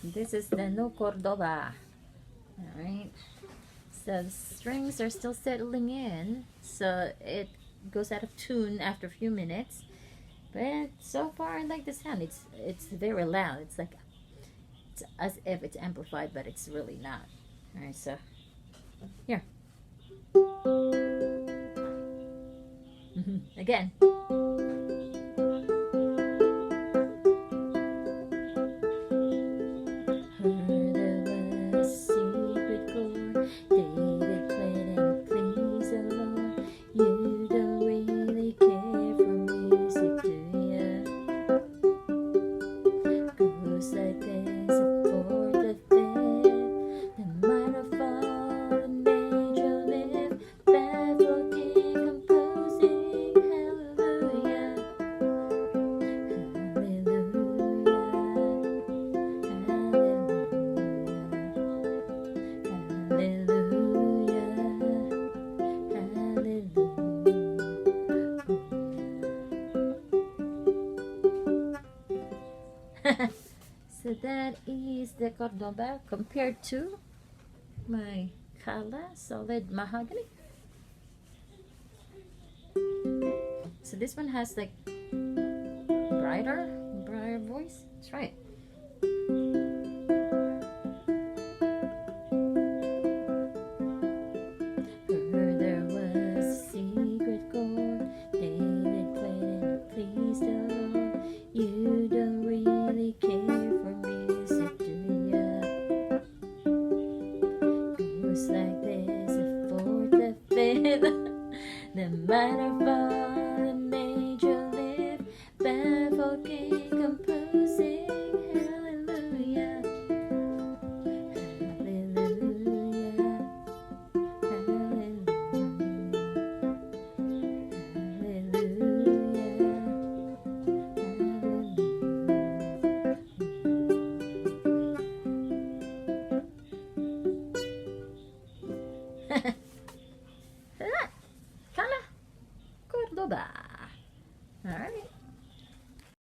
This is the no Cordoba. Alright. So the strings are still settling in. So it goes out of tune after a few minutes. But so far I like the sound. It's very loud. It's like it's as if it's amplified, but it's really not. Alright, so here. Again. So that is the Cordoba compared to my Kala solid mahogany. So this one has like brighter voice. That's right.